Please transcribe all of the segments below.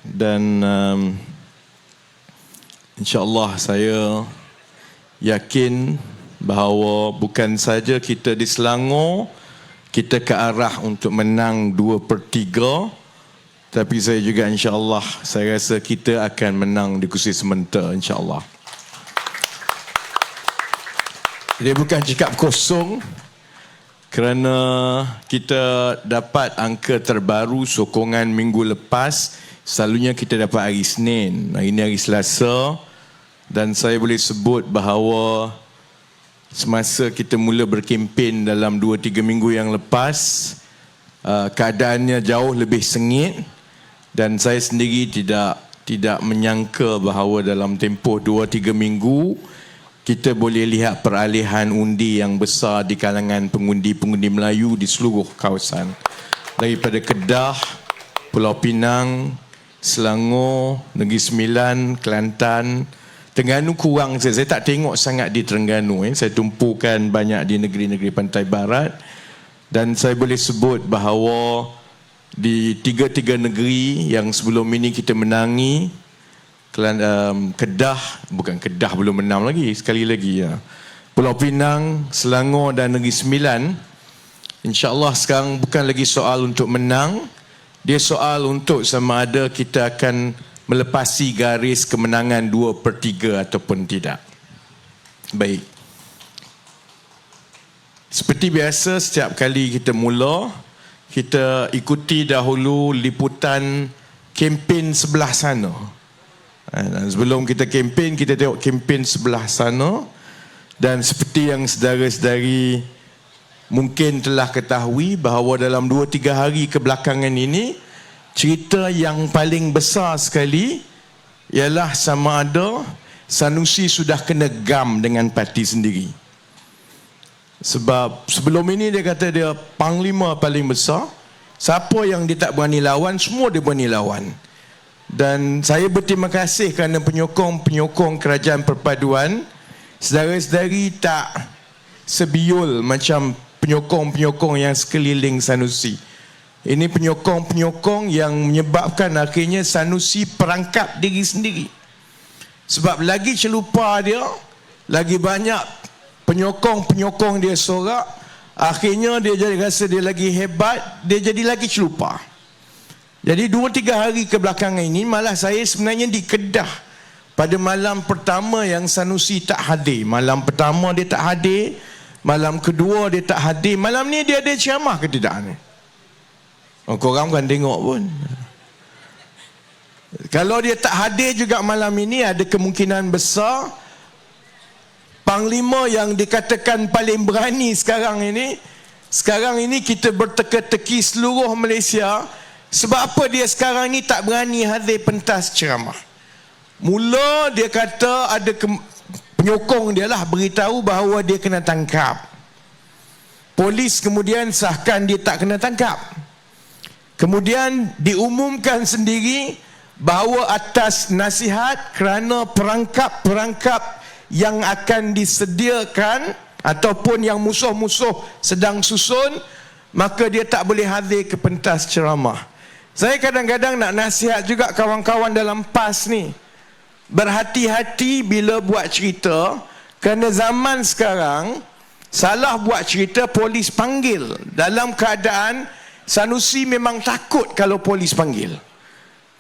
dan insya-Allah saya yakin bahawa bukan saja kita di Selangor kita ke arah untuk menang 2/3, tapi saya juga insya-Allah saya rasa kita akan menang di kursi sementara insya-Allah. Dia bukan cakap kosong kerana kita dapat angka terbaru sokongan minggu lepas. Selalunya kita dapat hari Isnin, hari ini hari Selasa, dan saya boleh sebut bahawa semasa kita mula berkempen dalam 2-3 minggu yang lepas, keadaannya jauh lebih sengit dan saya sendiri tidak menyangka bahawa dalam tempoh 2-3 minggu kita boleh lihat peralihan undi yang besar di kalangan pengundi-pengundi Melayu di seluruh kawasan. Daripada Kedah, Pulau Pinang, Selangor, Negeri Sembilan, Kelantan, Terengganu kurang saya tak tengok sangat di Terengganu. Saya tumpukan banyak di negeri-negeri pantai barat. Dan saya boleh sebut bahawa di tiga-tiga negeri yang sebelum ini kita menangi, Kedah, bukan Kedah belum menang lagi, sekali lagi ya. Pulau Pinang, Selangor dan Negeri Sembilan, insya-Allah sekarang bukan lagi soal untuk menang, dia soal untuk sama ada kita akan melepasi garis kemenangan 2/3 ataupun tidak. Baik. Seperti biasa setiap kali kita mula, kita ikuti dahulu liputan kempen sebelah sana. Dan sebelum kita kempen, kita tengok kempen sebelah sana. Dan seperti yang saudara-saudari mungkin telah ketahui bahawa dalam 2-3 hari kebelakangan ini, cerita yang paling besar sekali ialah sama ada Sanusi sudah kena gam dengan parti sendiri. Sebab sebelum ini dia kata dia panglima paling besar, siapa yang dia tak berani lawan, semua dia berani lawan. Dan saya berterima kasih kerana penyokong-penyokong Kerajaan Perpaduan, saudara-saudari tak sebiul macam penyokong-penyokong yang sekeliling Sanusi. Ini penyokong-penyokong yang menyebabkan akhirnya Sanusi perangkap diri sendiri. Sebab lagi celupa dia, lagi banyak penyokong-penyokong dia sorak, akhirnya dia jadi rasa dia lagi hebat, dia jadi lagi celupa. Jadi 2-3 hari kebelakangan ini malah saya sebenarnya di Kedah pada malam pertama yang Sanusi tak hadir. Malam pertama dia tak hadir, malam kedua dia tak hadir, malam ni dia ada ceramah ke tidak ni? Oh, korang bukan tengok pun. Kalau dia tak hadir juga malam ini, ada kemungkinan besar panglima yang dikatakan paling berani sekarang ini kita berteka-teki seluruh Malaysia. Sebab apa dia sekarang ni tak berani hadir pentas ceramah? Mula dia kata ada penyokong dia lah beritahu bahawa dia kena tangkap. Polis kemudian sahkan dia tak kena tangkap. Kemudian diumumkan sendiri bahawa atas nasihat kerana perangkap-perangkap yang akan disediakan ataupun yang musuh-musuh sedang susun, maka dia tak boleh hadir ke pentas ceramah. Saya kadang-kadang nak nasihat juga kawan-kawan dalam PAS ni, berhati-hati bila buat cerita, kerana zaman sekarang salah buat cerita polis panggil. Dalam keadaan Sanusi memang takut kalau polis panggil.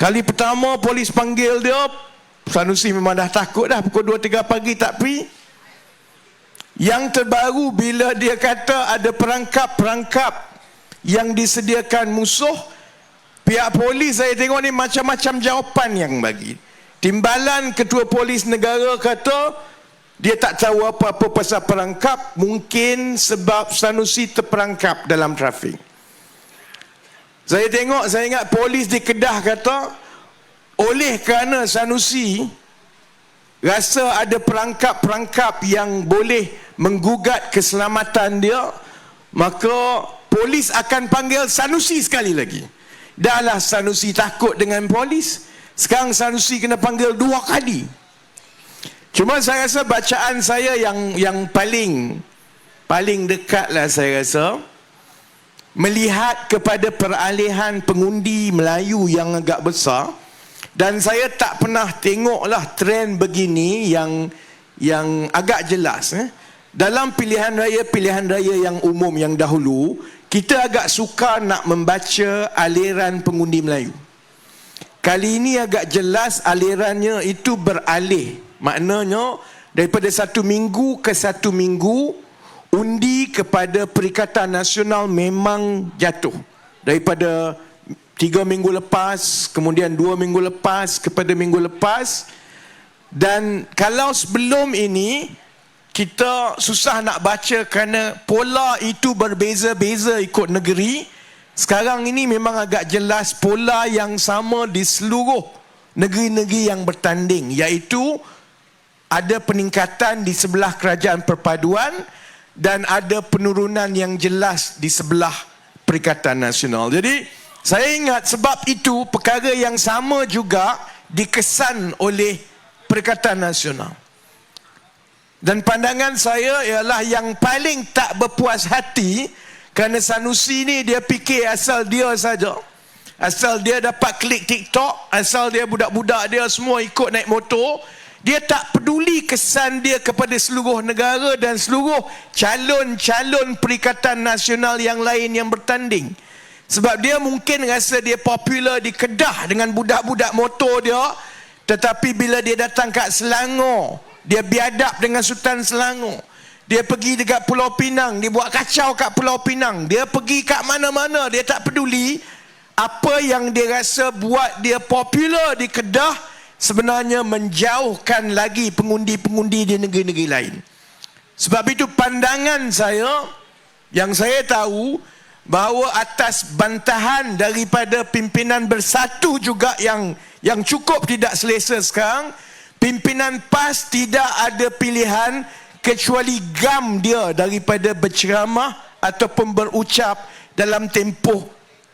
Kali pertama polis panggil dia, Sanusi memang dah takut dah, pukul 2-3 pagi tak pergi. Yang terbaru bila dia kata ada perangkap-perangkap yang disediakan musuh, pihak polis saya tengok ni macam-macam jawapan yang bagi. Timbalan Ketua Polis Negara kata dia tak tahu apa-apa pasal perangkap, mungkin sebab Sanusi terperangkap dalam trafik. Saya ingat polis di Kedah kata, oleh kerana Sanusi rasa ada perangkap-perangkap yang boleh menggugat keselamatan dia, maka polis akan panggil Sanusi sekali lagi. Dahlah Sanusi takut dengan polis, sekarang Sanusi kena panggil 2 kali. Cuma saya rasa bacaan saya yang paling dekat lah, saya rasa melihat kepada peralihan pengundi Melayu yang agak besar, Dan saya tak pernah tengoklah trend begini yang agak jelas. Dalam pilihan raya yang umum yang dahulu, kita agak suka nak membaca aliran pengundi Melayu. Kali ini agak jelas alirannya itu beralih. Maknanya daripada satu minggu ke satu minggu, undi kepada Perikatan Nasional memang jatuh. Daripada 3 minggu lepas, kemudian 2 minggu lepas, kepada minggu lepas. Dan kalau sebelum ini kita susah nak baca kerana pola itu berbeza-beza ikut negeri, sekarang ini memang agak jelas pola yang sama di seluruh negeri-negeri yang bertanding, iaitu ada peningkatan di sebelah Kerajaan Perpaduan dan ada penurunan yang jelas di sebelah Perikatan Nasional. Jadi saya ingat sebab itu perkara yang sama juga dikesan oleh Perikatan Nasional. Dan pandangan saya ialah yang paling tak berpuas hati kerana Sanusi ni dia fikir asal dia saja. Asal dia dapat klik TikTok, asal dia budak-budak dia semua ikut naik motor, dia tak peduli kesan dia kepada seluruh negara dan seluruh calon-calon Perikatan Nasional yang lain yang bertanding. Sebab dia mungkin rasa dia popular di Kedah dengan budak-budak motor dia, tetapi bila dia datang kat Selangor, dia biadab dengan Sultan Selangor. Dia pergi dekat Pulau Pinang, dia buat kacau kat Pulau Pinang. Dia pergi kat mana-mana, dia tak peduli. Apa yang dia rasa buat dia popular di Kedah sebenarnya menjauhkan lagi pengundi-pengundi di negeri-negeri lain. Sebab itu pandangan saya, yang saya tahu, bahawa atas bantahan daripada pimpinan Bersatu juga yang cukup tidak selesa sekarang, pimpinan PAS tidak ada pilihan kecuali gam dia daripada berceramah ataupun berucap dalam tempoh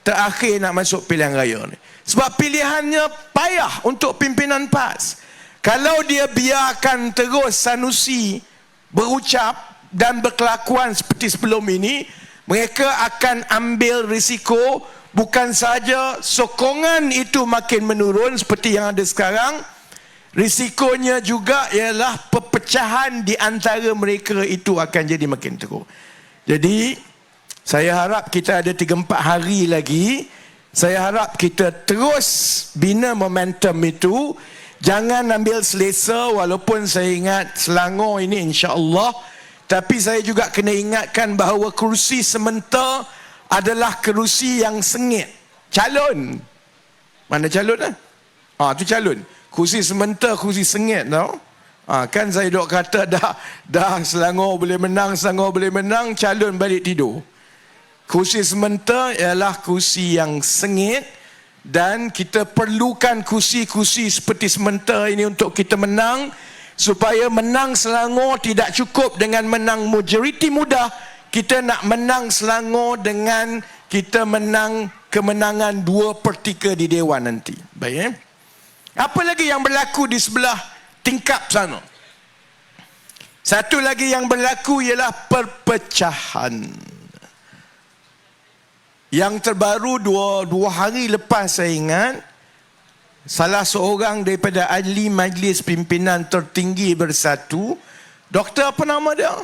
terakhir nak masuk pilihan raya ni. Sebab pilihannya payah untuk pimpinan PAS. Kalau dia biarkan terus Sanusi berucap dan berkelakuan seperti sebelum ini, mereka akan ambil risiko bukan saja sokongan itu makin menurun seperti yang ada sekarang, risikonya juga ialah perpecahan di antara mereka itu akan jadi makin teruk. Jadi saya harap kita ada 3-4 hari lagi. Saya harap kita terus bina momentum itu. Jangan ambil selesa, walaupun saya ingat Selangor ini insya-Allah, tapi saya juga kena ingatkan bahawa kerusi sementara adalah kerusi yang sengit. Calon. Mana calon lah? Tu calon. Kursi sementara, kursi sengit tau. Kan saya dok kata dah Selangor boleh menang, calon balik tidur. Kursi sementara ialah kursi yang sengit dan kita perlukan kursi-kursi seperti sementara ini untuk kita menang. Supaya menang Selangor tidak cukup dengan menang majoriti mudah. Kita nak menang Selangor dengan kita menang kemenangan 2/3 di Dewan nanti. Baik. Apa lagi yang berlaku di sebelah tingkap sana? Satu lagi yang berlaku ialah perpecahan. Yang terbaru dua hari lepas saya ingat, salah seorang daripada ahli majlis pimpinan tertinggi Bersatu, Doktor apa nama dia?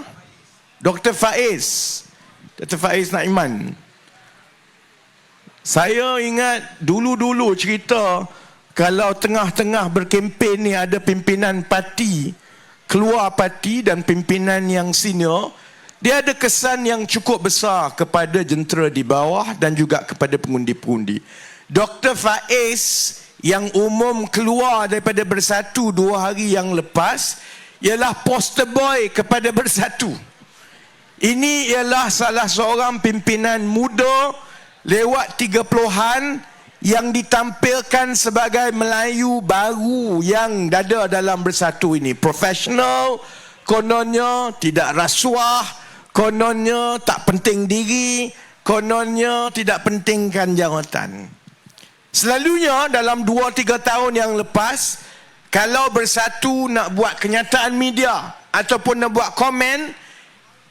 Dr. Faiz Naiman. Saya ingat dulu-dulu cerita kalau tengah-tengah berkempen ni ada pimpinan parti keluar parti dan pimpinan yang senior, dia ada kesan yang cukup besar kepada jentera di bawah dan juga kepada pengundi-pengundi. Dr. Faiz yang umum keluar daripada Bersatu 2 hari yang lepas ialah poster boy kepada Bersatu. Ini ialah salah seorang pimpinan muda lewat 30-an yang ditampilkan sebagai Melayu baru yang ada dalam Bersatu ini. Profesional, kononnya tidak rasuah, kononnya tak penting diri, kononnya tidak pentingkan jawatan. Selalunya dalam 2-3 tahun yang lepas, kalau Bersatu nak buat kenyataan media ataupun nak buat komen,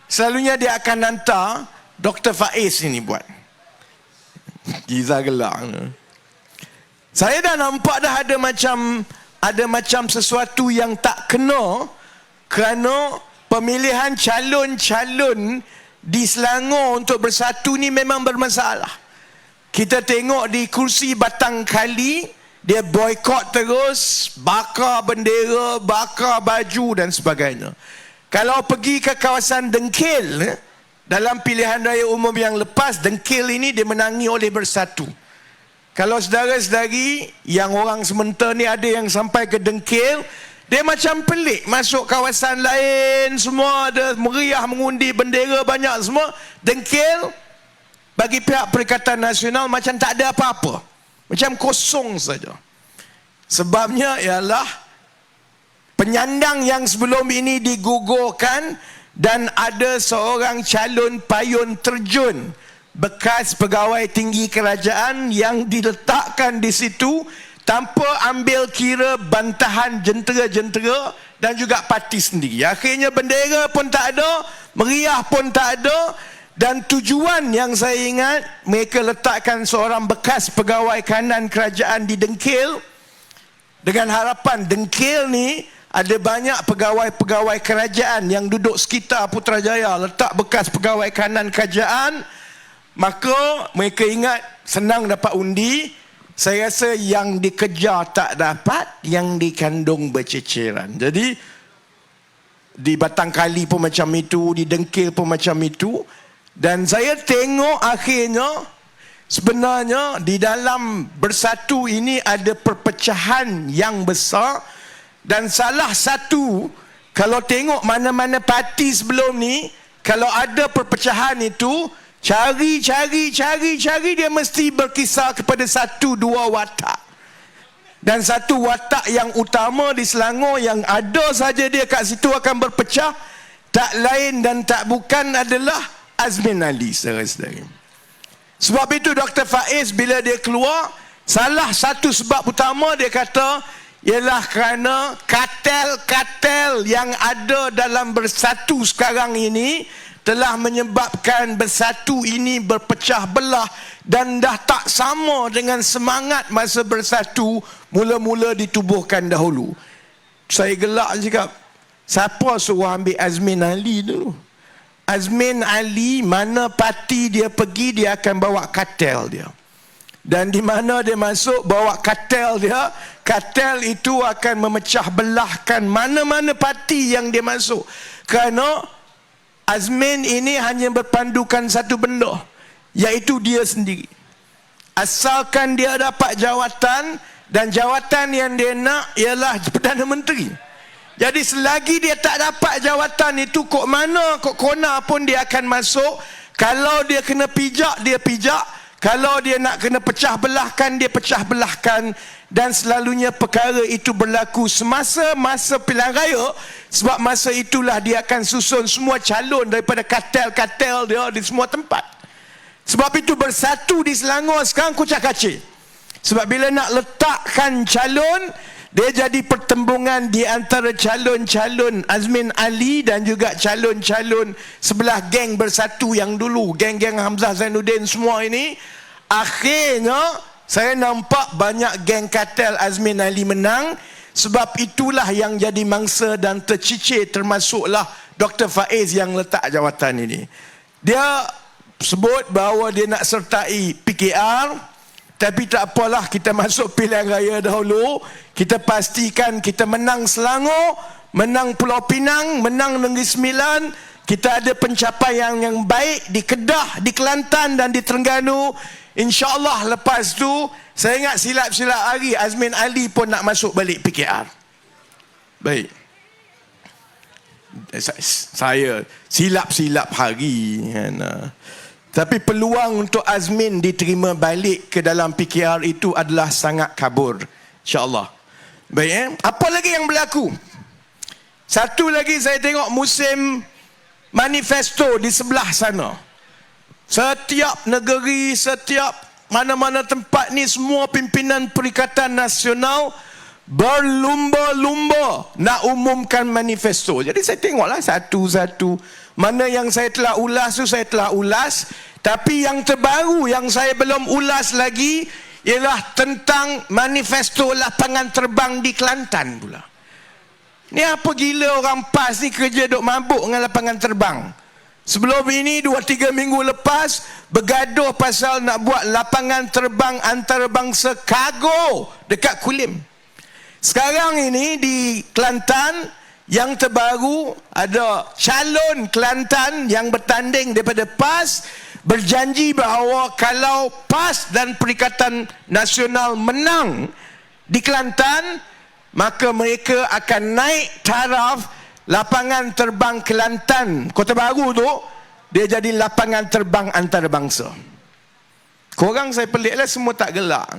selalunya dia akan hantar Dr. Faiz ini buat. Giza gelak. Saya dah nampak dah ada macam sesuatu yang tak kena, kerana pemilihan calon-calon di Selangor untuk bersatu ni memang bermasalah. Kita tengok di kursi Batang Kali, dia boykot terus, bakar bendera, bakar baju dan sebagainya. Kalau pergi ke kawasan Dengkil, dalam pilihan raya umum yang lepas, Dengkil ini dimenangi oleh Bersatu. Kalau saudara-saudari yang orang sementara ni ada yang sampai ke Dengkil, dia macam pelik. Masuk kawasan lain, semua ada meriah mengundi bendera banyak semua. Dengkil, bagi pihak Perikatan Nasional macam tak ada apa-apa. Macam kosong saja. Sebabnya ialah penyandang yang sebelum ini digugurkan dan ada seorang calon payun terjun bekas pegawai tinggi kerajaan yang diletakkan di situ tanpa ambil kira bantahan jentera-jentera dan juga parti sendiri. Akhirnya bendera pun tak ada, meriah pun tak ada, dan tujuan yang saya ingat, mereka letakkan seorang bekas pegawai kanan kerajaan di Dengkil dengan harapan Dengkil ni ada banyak pegawai-pegawai kerajaan yang duduk sekitar Putrajaya, letak bekas pegawai kanan kerajaan. Maka mereka ingat senang dapat undi. Saya rasa yang dikejar tak dapat, yang dikandung berceceran. Jadi di Batang Kali pun macam itu, di Dengkil pun macam itu. Dan saya tengok akhirnya sebenarnya di dalam Bersatu ini ada perpecahan yang besar. Dan salah satu, kalau tengok mana-mana parti sebelum ni, kalau ada perpecahan itu, cari dia mesti berkisar kepada satu dua watak. Dan satu watak yang utama di Selangor yang ada saja dia kat situ akan berpecah, tak lain dan tak bukan adalah Azmin Ali, saudara-saudara. Sebab itu Dr. Faiz bila dia keluar, salah satu sebab utama dia kata ialah kerana kartel-kartel yang ada dalam Bersatu sekarang ini telah menyebabkan Bersatu ini berpecah belah dan dah tak sama dengan semangat masa Bersatu mula-mula ditubuhkan dahulu. Saya gelak cakap, siapa suruh ambil Azmin Ali dulu? Azmin Ali, mana parti dia pergi, dia akan bawa kartel dia. Dan di mana dia masuk, bawa kartel dia, kartel itu akan memecah belahkan mana-mana parti yang dia masuk. Kerana Azmin ini hanya berpandukan satu benda, iaitu dia sendiri. Asalkan dia dapat jawatan, dan jawatan yang dia nak ialah Perdana Menteri. Jadi selagi dia tak dapat jawatan itu, kok mana, kok kona pun dia akan masuk. Kalau dia kena pijak, dia pijak. Kalau dia nak kena pecah belahkan, dia pecah belahkan. Dan selalunya perkara itu berlaku semasa masa pilihan raya. Sebab masa itulah dia akan susun semua calon daripada kartel-kartel dia di semua tempat. Sebab itu Bersatu di Selangor sekarang kucak-kacir. Sebab bila nak letakkan calon, dia jadi pertembungan di antara calon-calon Azmin Ali dan juga calon-calon sebelah geng Bersatu yang dulu, geng-geng Hamzah Zainuddin semua ini. Akhirnya saya nampak banyak geng kartel Azmin Ali menang. Sebab itulah yang jadi mangsa dan tercicir, termasuklah Dr. Faiz yang letak jawatan ini. Dia sebut bahawa dia nak sertai PKR. Tapi tak apalah, kita masuk pilihan raya dahulu. Kita pastikan kita menang Selangor, menang Pulau Pinang, menang Negeri Sembilan. Kita ada pencapaian yang baik di Kedah, di Kelantan dan di Terengganu. InsyaAllah lepas tu, saya ingat silap-silap hari Azmin Ali pun nak masuk balik PKR. Baik. Saya silap-silap hari kan. Tapi peluang untuk Azmin diterima balik ke dalam PKR itu adalah sangat kabur, insyaAllah. Baik, apa lagi yang berlaku? Satu lagi saya tengok musim manifesto di sebelah sana. Setiap negeri, setiap mana-mana tempat ni, semua pimpinan Perikatan Nasional berlumba-lumba nak umumkan manifesto. Jadi saya tengoklah satu-satu. Mana yang saya telah ulas tu saya telah ulas. Tapi yang terbaru yang saya belum ulas lagi, ialah tentang manifesto lapangan terbang di Kelantan pula. Ni apa gila orang PAS ni kerja duk mabuk dengan lapangan terbang. Sebelum ini 2-3 minggu lepas bergaduh pasal nak buat lapangan terbang antarabangsa kargo dekat Kulim. Sekarang ini di Kelantan yang terbaru ada calon Kelantan yang bertanding daripada PAS berjanji bahawa kalau PAS dan Perikatan Nasional menang di Kelantan, maka mereka akan naik taraf lapangan terbang Kelantan Kota Baru tu, dia jadi lapangan terbang antarabangsa. Korang saya peliklah semua tak gelak.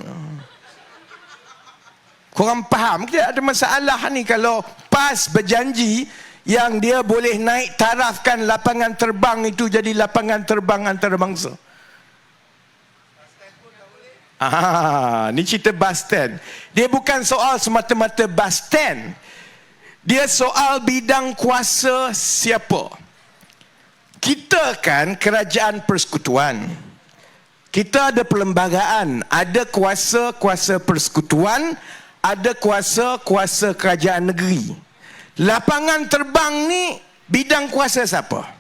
Korang faham ke ada masalah ni kalau PAS berjanji yang dia boleh naik tarafkan lapangan terbang itu jadi lapangan terbang antarabangsa. Ni cerita bus stand. Dia bukan soal semata-mata bus stand. Dia soal bidang kuasa siapa. Kita kan kerajaan persekutuan. Kita ada perlembagaan, ada kuasa-kuasa persekutuan, ada kuasa-kuasa kerajaan negeri. Lapangan terbang ni bidang kuasa siapa?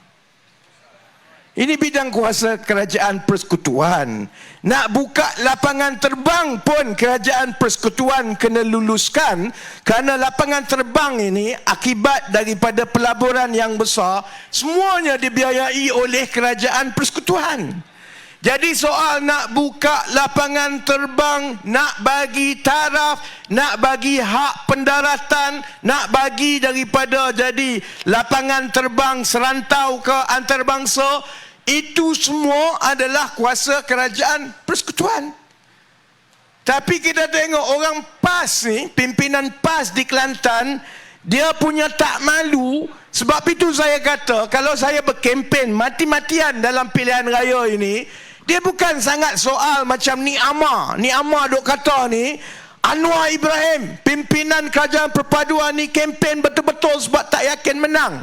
Ini bidang kuasa kerajaan persekutuan. Nak buka lapangan terbang pun kerajaan persekutuan kena luluskan, kerana lapangan terbang ini akibat daripada pelaburan yang besar, semuanya dibiayai oleh kerajaan persekutuan. Jadi soal nak buka lapangan terbang, nak bagi taraf, nak bagi hak pendaratan, nak bagi daripada jadi lapangan terbang serantau ke antarabangsa, itu semua adalah kuasa kerajaan persekutuan. Tapi kita tengok orang PAS ni, pimpinan PAS di Kelantan, dia punya tak malu. Sebab itu saya kata, kalau saya berkempen mati-matian dalam pilihan raya ini, dia bukan sangat soal macam Ni Amar duk kata ni, Anwar Ibrahim, pimpinan kerajaan perpaduan ni kempen betul-betul sebab tak yakin menang.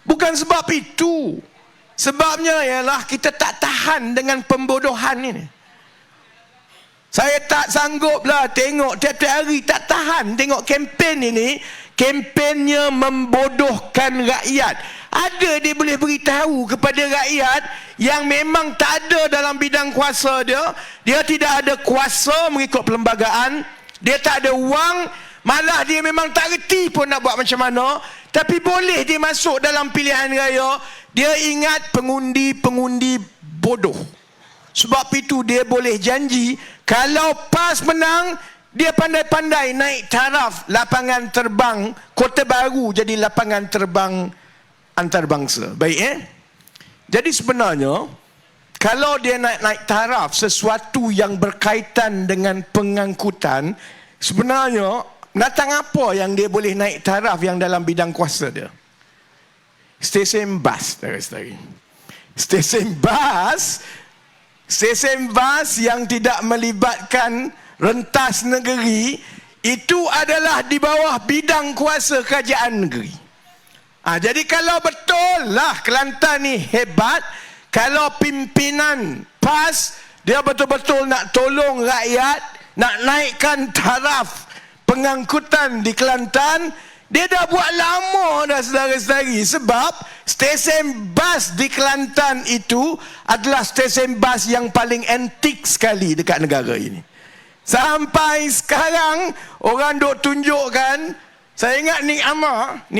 Bukan sebab itu. Sebabnya ialah kita tak tahan dengan pembodohan ini. Saya tak sanggup lah tengok tiap-tiap hari, tak tahan tengok kempen ini. Kempennya membodohkan rakyat. Ada dia boleh beritahu kepada rakyat yang memang tak ada dalam bidang kuasa dia. Dia tidak ada kuasa mengikut perlembagaan. Dia tak ada wang. Malah dia memang tak reti pun nak buat macam mana. Tapi boleh dia masuk dalam pilihan raya. Dia ingat pengundi-pengundi bodoh. Sebab itu dia boleh janji, kalau PAS menang, dia pandai-pandai naik taraf lapangan terbang Kota Baru jadi lapangan terbang antarabangsa. Baik Jadi sebenarnya, kalau dia naik taraf sesuatu yang berkaitan dengan pengangkutan, sebenarnya datang apa yang dia boleh naik taraf yang dalam bidang kuasa dia? Stesen bas, stesen bas yang tidak melibatkan rentas negeri, itu adalah di bawah bidang kuasa kerajaan negeri. Jadi kalau betul lah Kelantan ni hebat, kalau pimpinan PAS dia betul-betul nak tolong rakyat, nak naikkan taraf pengangkutan di Kelantan, dia dah buat lama dah saudara-saudari. Sebab stesen bas di Kelantan itu adalah stesen bas yang paling antik sekali dekat negara ini. Sampai sekarang orang duk tunjukkan. Saya ingat Ni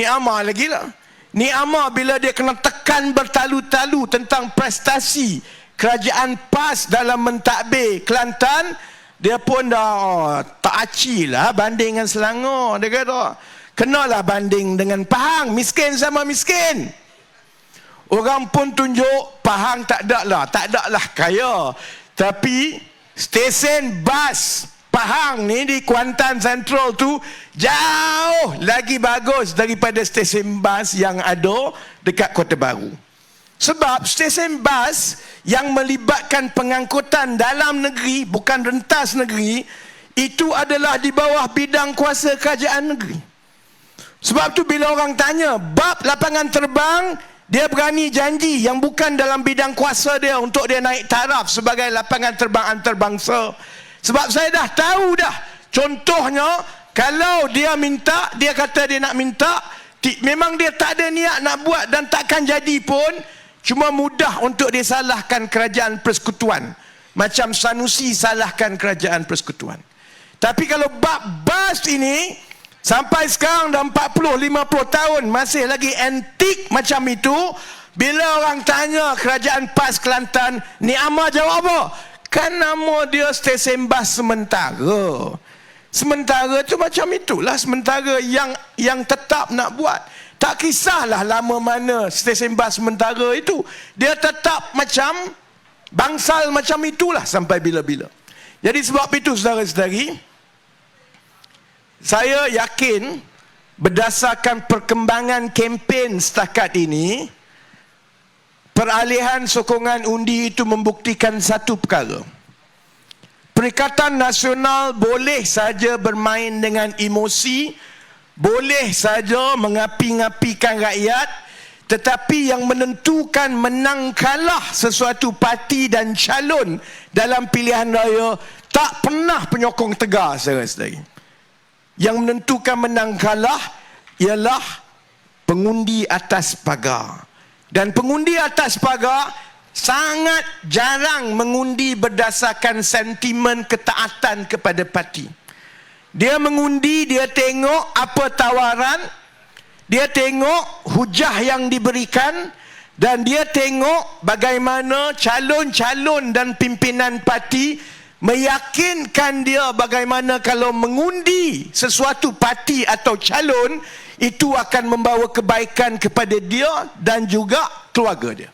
Amar lagi lah. Ni Amar bila dia kena tekan bertalu-talu tentang prestasi kerajaan PAS dalam mentadbir Kelantan, dia pun dah tak aci lah banding dengan Selangor. Dia kata kenalah banding dengan Pahang, miskin sama miskin. Orang pun tunjuk Pahang tak ada lah kaya. Tapi stesen bas Pahang ni di Kuantan Central tu jauh lagi bagus daripada stesen bas yang ada dekat Kota Baru. Sebab stesen bas yang melibatkan pengangkutan dalam negeri, bukan rentas negeri, itu adalah di bawah bidang kuasa kerajaan negeri. Sebab tu bila orang tanya bab lapangan terbang, dia berani janji yang bukan dalam bidang kuasa dia untuk dia naik taraf sebagai lapangan terbang antarabangsa. Sebab saya dah tahu dah. Contohnya, kalau dia minta, dia kata dia nak minta, memang dia tak ada niat nak buat dan takkan jadi pun, cuma mudah untuk dia salahkan kerajaan persekutuan. Macam Sanusi salahkan kerajaan persekutuan. Tapi kalau bab bas ini, sampai sekarang dah 40-50 tahun, masih lagi antik macam itu. Bila orang tanya kerajaan PAS Kelantan, ni Amar jawab apa? Kan nama dia stesen bas sementara. Sementara tu macam itulah, sementara yang tetap nak buat. Tak kisahlah lama mana stesen bas sementara itu. Dia tetap macam bangsal macam itulah sampai bila-bila. Jadi sebab itu saudara-saudari, saya yakin berdasarkan perkembangan kempen setakat ini, peralihan sokongan undi itu membuktikan satu perkara. Perikatan Nasional boleh saja bermain dengan emosi, boleh saja mengapi-ngapikan rakyat, tetapi yang menentukan menang kalah sesuatu parti dan calon dalam pilihan raya tak pernah penyokong tegar, saudara-saudari. Yang menentukan menang kalah ialah pengundi atas pagar. Dan pengundi atas pagar sangat jarang mengundi berdasarkan sentimen ketaatan kepada parti. Dia mengundi, dia tengok apa tawaran, dia tengok hujah yang diberikan, dan dia tengok bagaimana calon-calon dan pimpinan parti meyakinkan dia bagaimana kalau mengundi sesuatu parti atau calon, itu akan membawa kebaikan kepada dia dan juga keluarga dia.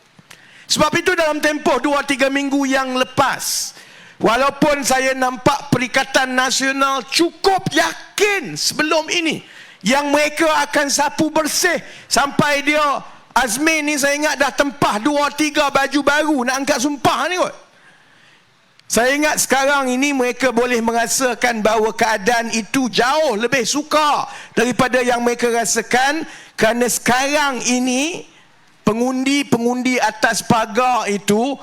Sebab itu dalam tempoh 2-3 minggu yang lepas, walaupun saya nampak Perikatan Nasional cukup yakin sebelum ini yang mereka akan sapu bersih, sampai dia Azmin ni saya ingat dah tempah 2-3 baju baru nak angkat sumpah ni kot. Saya ingat sekarang ini mereka boleh merasakan bahawa keadaan itu jauh lebih sukar daripada yang mereka rasakan, kerana sekarang ini pengundi-pengundi atas pagar itu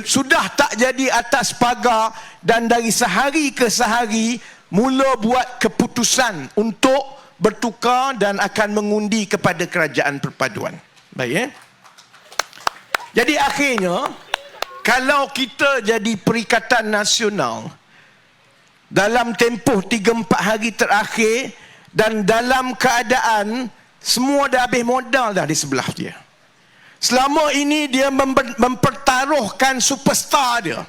sudah tak jadi atas pagar, dan dari sehari ke sehari mula buat keputusan untuk bertukar dan akan mengundi kepada kerajaan perpaduan. Baik, Jadi akhirnya, kalau kita jadi Perikatan Nasional dalam tempoh 3-4 hari terakhir dan dalam keadaan semua dah habis modal dah di sebelah dia. Selama ini dia mempertaruhkan superstar dia,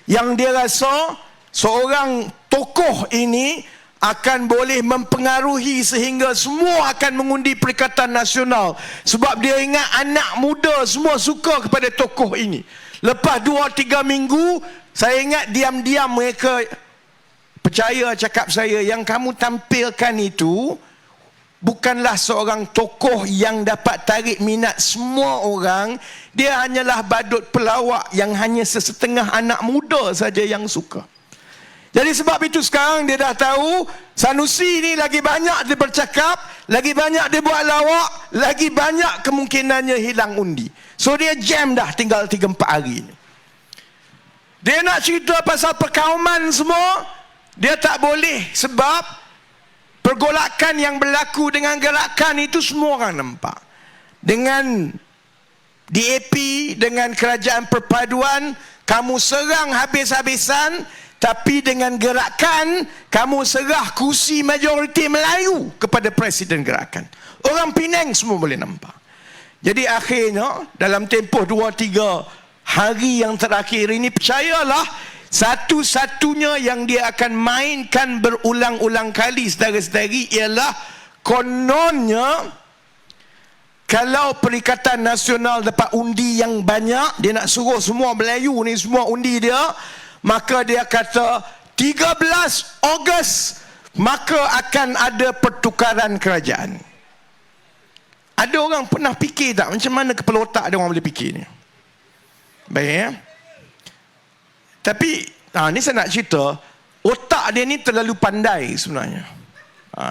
yang dia rasa seorang tokoh ini akan boleh mempengaruhi sehingga semua akan mengundi Perikatan Nasional. Sebab dia ingat anak muda semua suka kepada tokoh ini. Lepas 2-3 minggu, saya ingat diam-diam mereka percaya cakap saya, yang kamu tampilkan itu bukanlah seorang tokoh yang dapat tarik minat semua orang. Dia hanyalah badut pelawak yang hanya sesetengah anak muda saja yang suka. Jadi sebab itu sekarang dia dah tahu Sanusi ni lagi banyak dia bercakap, lagi banyak dia buat lawak, lagi banyak kemungkinannya hilang undi. So dia jam dah tinggal 3-4 hari ni. Dia nak cerita pasal perkauman semua, dia tak boleh, sebab pergolakan yang berlaku dengan gerakan itu semua orang nampak. Dengan DAP, dengan kerajaan perpaduan, kamu serang habis-habisan. Tapi dengan gerakan, kamu serah kursi majoriti Melayu kepada Presiden gerakan. Orang Penang semua boleh nampak. Jadi akhirnya, dalam tempoh 2-3 hari yang terakhir ini, percayalah, satu-satunya yang dia akan mainkan berulang-ulang kali, saudara-saudari, ialah kononnya kalau Perikatan Nasional dapat undi yang banyak, dia nak suruh semua Melayu ni semua undi dia, maka dia kata 13 Ogos maka akan ada pertukaran kerajaan. Ada orang pernah fikir tak macam mana kepala otak ada orang boleh fikir ni? Baik ya. Tapi ni saya nak cerita, otak dia ni terlalu pandai sebenarnya.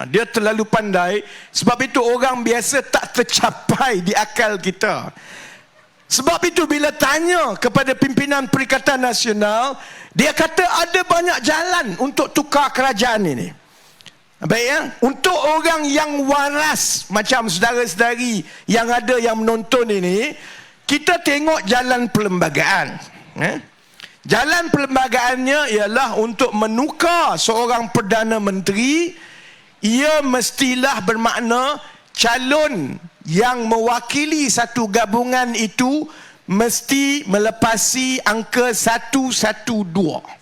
Dia terlalu pandai, sebab itu orang biasa tak tercapai di akal kita. Sebab itu bila tanya kepada pimpinan Perikatan Nasional, dia kata ada banyak jalan untuk tukar kerajaan ini. Baik ya, untuk orang yang waras macam saudara-saudari yang ada yang menonton ini, kita tengok jalan perlembagaan. Jalan perlembagaannya ialah untuk menukar seorang Perdana Menteri. Ia mestilah bermakna calon yang mewakili satu gabungan itu mesti melepasi angka 112.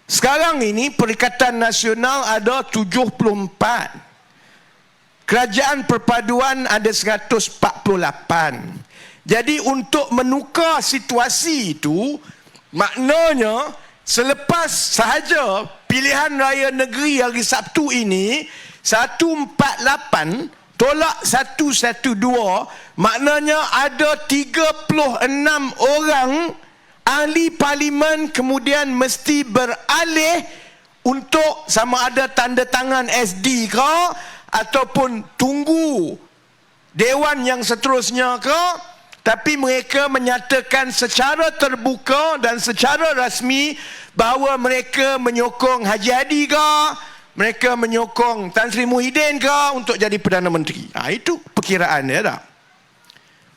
Sekarang ini Perikatan Nasional ada 74. Kerajaan Perpaduan ada 148. Jadi untuk menukar situasi itu, maknanya selepas sahaja pilihan raya negeri hari Sabtu ini, 148 tolak 112, maknanya ada 36 orang ahli parlimen kemudian mesti beralih untuk sama ada tanda tangan SD ke ataupun tunggu dewan yang seterusnya ke, tapi mereka menyatakan secara terbuka dan secara rasmi bahawa mereka menyokong Haji Hadi ke, mereka menyokong Tan Sri Muhyiddin ke untuk jadi Perdana Menteri. Itu perkiraan dia tak?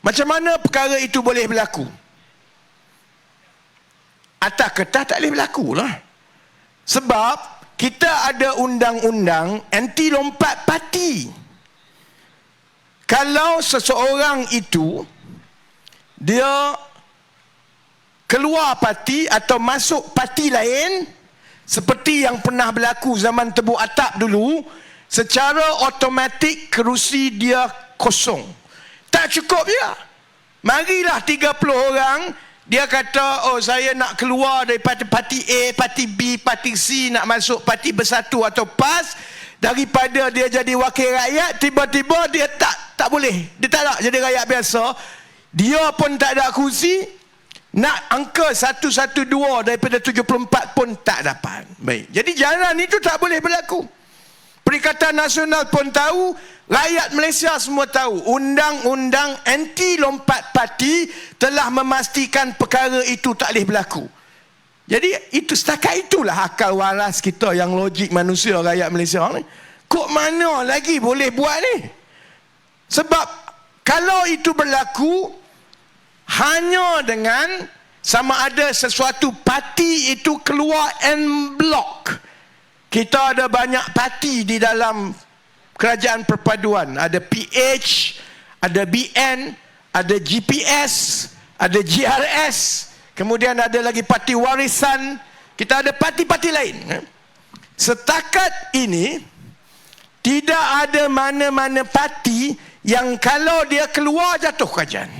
Macam mana perkara itu boleh berlaku? Atas kertas tak boleh berlaku lah. Sebab kita ada undang-undang anti lompat parti. Kalau seseorang itu dia keluar parti atau masuk parti lain, seperti yang pernah berlaku zaman Tebu Atap dulu, secara automatik kerusi dia kosong. Tak cukup je. Marilah 30 orang, dia kata, oh saya nak keluar daripada parti A, parti B, parti C, nak masuk parti Bersatu atau PAS. Daripada dia jadi wakil rakyat, tiba-tiba dia tak boleh. Dia tak nak jadi rakyat biasa. Dia pun tak ada kursi. Nak angka 112 daripada 74 pun tak dapat. Baik. Jadi jalan itu tak boleh berlaku. Perikatan Nasional pun tahu, rakyat Malaysia semua tahu. Undang-undang anti lompat parti telah memastikan perkara itu tak boleh berlaku. Jadi itu setakat itulah akal waras kita yang logik manusia rakyat Malaysia ni. Kok mana lagi boleh buat ni? Sebab kalau itu berlaku hanya dengan sama ada sesuatu parti itu keluar en blok. Kita ada banyak parti di dalam Kerajaan Perpaduan. Ada PH, ada BN, ada GPS, ada GRS, kemudian ada lagi parti warisan. Kita ada parti-parti lain. Setakat ini tidak ada mana-mana parti yang kalau dia keluar jatuh kerajaan.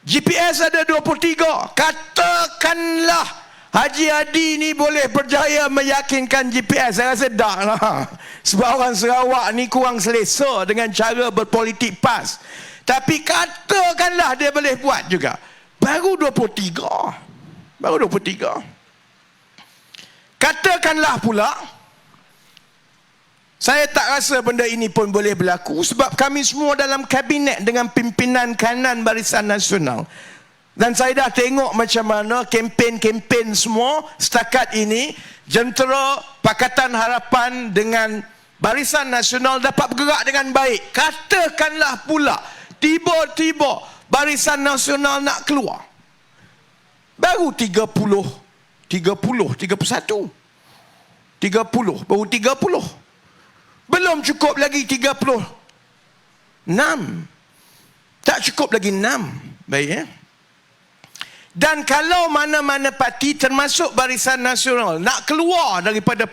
GPS ada 23. Katakanlah Haji Hadi ni boleh berjaya meyakinkan GPS. Saya rasa dah lah. Sebab orang Sarawak ni kurang selesa dengan cara berpolitik PAS. Tapi katakanlah dia boleh buat juga. Baru 23. Baru 23. Katakanlah pula, saya tak rasa benda ini pun boleh berlaku sebab kami semua dalam kabinet dengan pimpinan kanan Barisan Nasional. Dan saya dah tengok macam mana kempen-kempen semua setakat ini, jentera Pakatan Harapan dengan Barisan Nasional dapat bergerak dengan baik. Katakanlah pula tiba-tiba Barisan Nasional nak keluar. Baru 31. 30, baru 30. Belum cukup lagi 36. Tak cukup lagi 6. Baik ya. Dan kalau mana-mana parti termasuk Barisan Nasional nak keluar daripada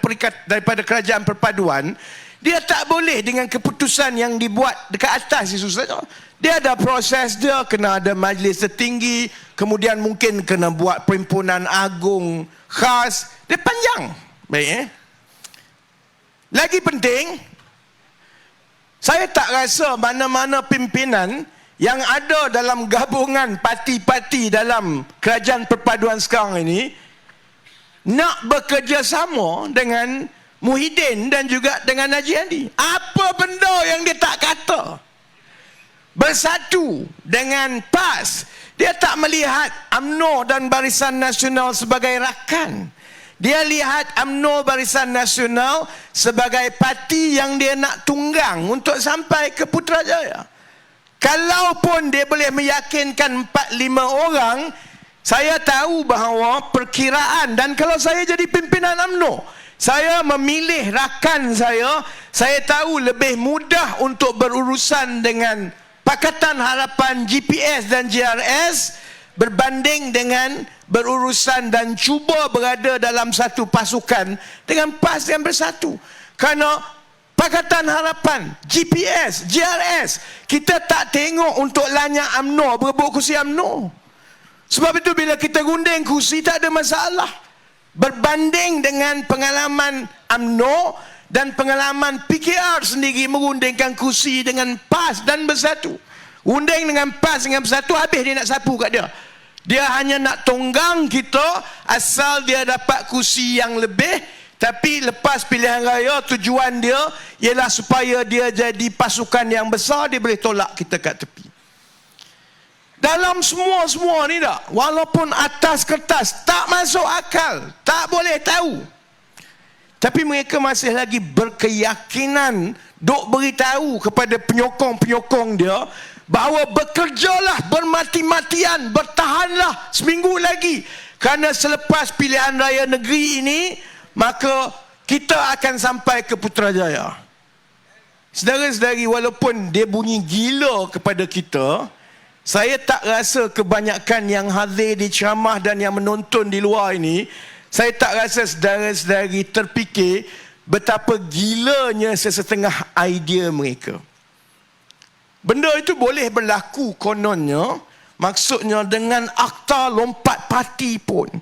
Kerajaan Perpaduan, dia tak boleh dengan keputusan yang dibuat dekat atas itu saja. Dia ada proses dia, kena ada majlis tertinggi, kemudian mungkin kena buat perhimpunan agung khas. Dia panjang. Baik ya. Lagi penting, saya tak rasa mana-mana pimpinan yang ada dalam gabungan parti-parti dalam Kerajaan Perpaduan sekarang ini nak bekerjasama dengan Muhyiddin dan juga dengan Haji Hadi. Apa benda yang dia tak kata? bersatu dengan PAS. Dia tak melihat UMNO dan Barisan Nasional sebagai rakan. Dia lihat UMNO Barisan Nasional sebagai parti yang dia nak tunggang untuk sampai ke Putrajaya. Kalaupun dia boleh meyakinkan 4-5 orang, saya tahu bahawa perkiraan, dan kalau saya jadi pimpinan UMNO, saya memilih rakan saya tahu lebih mudah untuk berurusan dengan Pakatan Harapan, GPS dan JRS berbanding dengan berurusan dan cuba berada dalam satu pasukan dengan PAS yang bersatu. Kerana Pakatan Harapan, GPS, JRS, kita tak tengok untuk lanyak UMNO, berebut kursi UMNO. Sebab itu bila kita gunding kursi tak ada masalah. Berbanding dengan pengalaman UMNO dan pengalaman PKR sendiri merundingkan kursi dengan PAS dan bersatu. Unding dengan PAS dengan bersatu, habis dia nak sapu kat dia. Dia hanya nak tonggang kita asal dia dapat kursi yang lebih. Tapi lepas pilihan raya, tujuan dia ialah supaya dia jadi pasukan yang besar, dia boleh tolak kita kat tepi. Dalam semua ni tak, walaupun atas kertas tak masuk akal, tak boleh tahu, tapi mereka masih lagi berkeyakinan dok beritahu kepada penyokong-penyokong dia bahawa bekerjalah bermati-matian, bertahanlah seminggu lagi, kerana selepas pilihan raya negeri ini maka kita akan sampai ke Putrajaya. Saudara-saudari, walaupun dia bunyi gila kepada kita, saya tak rasa kebanyakan yang hadir di ceramah dan yang menonton di luar ini, saya tak rasa saudara-saudari terfikir betapa gilanya sesetengah idea mereka. Benda itu boleh berlaku kononnya, maksudnya dengan akta lompat parti pun,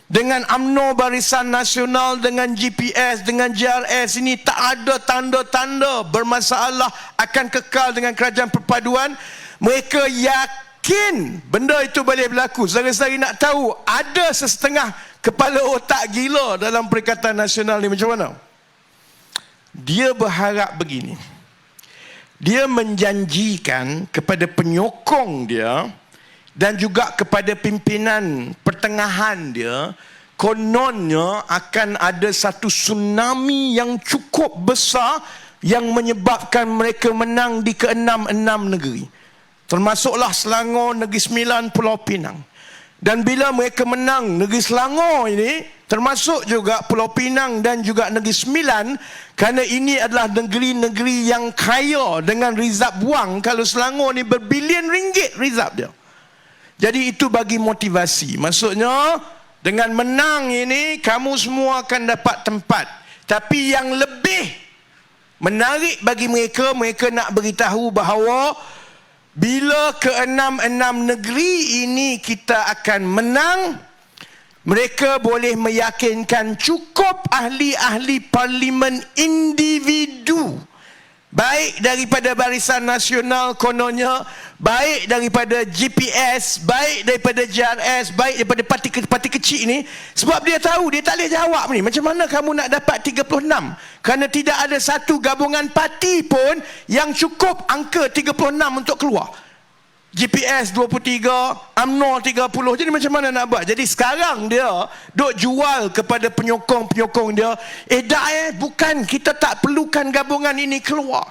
dengan UMNO Barisan Nasional, dengan GPS, dengan JRS ini tak ada tanda-tanda bermasalah akan kekal dengan kerajaan perpaduan. Mereka yakin benda itu boleh berlaku. Saudara-saudari nak tahu ada sesetengah kepala otak gila dalam Perikatan Nasional ni macam mana? Dia berharap begini. Dia menjanjikan kepada penyokong dia dan juga kepada pimpinan pertengahan dia, kononnya akan ada satu tsunami yang cukup besar yang menyebabkan mereka menang di ke-6 negeri. Termasuklah Selangor, Negeri Sembilan, Pulau Pinang. Dan bila mereka menang Negeri Selangor ini, termasuk juga Pulau Pinang dan juga Negeri Sembilan, kerana ini adalah negeri-negeri yang kaya dengan rizab wang. Kalau Selangor ni berbilion ringgit rizab dia. Jadi itu bagi motivasi. Maksudnya dengan menang ini kamu semua akan dapat tempat. Tapi yang lebih menarik bagi mereka, mereka nak beritahu bahawa bila ke-6 negeri ini kita akan menang, mereka boleh meyakinkan cukup ahli-ahli parlimen individu, baik daripada Barisan Nasional kononnya, baik daripada GPS, baik daripada JRS, baik daripada parti kecil ini. Sebab dia tahu, dia tak boleh jawab ni, macam mana kamu nak dapat 36? Kerana tidak ada satu gabungan parti pun yang cukup angka 36 untuk keluar. GPS 23, UMNO 30. Jadi macam mana nak buat? Jadi sekarang dia duk jual kepada penyokong-penyokong dia, bukan, kita tak perlukan gabungan ini keluar.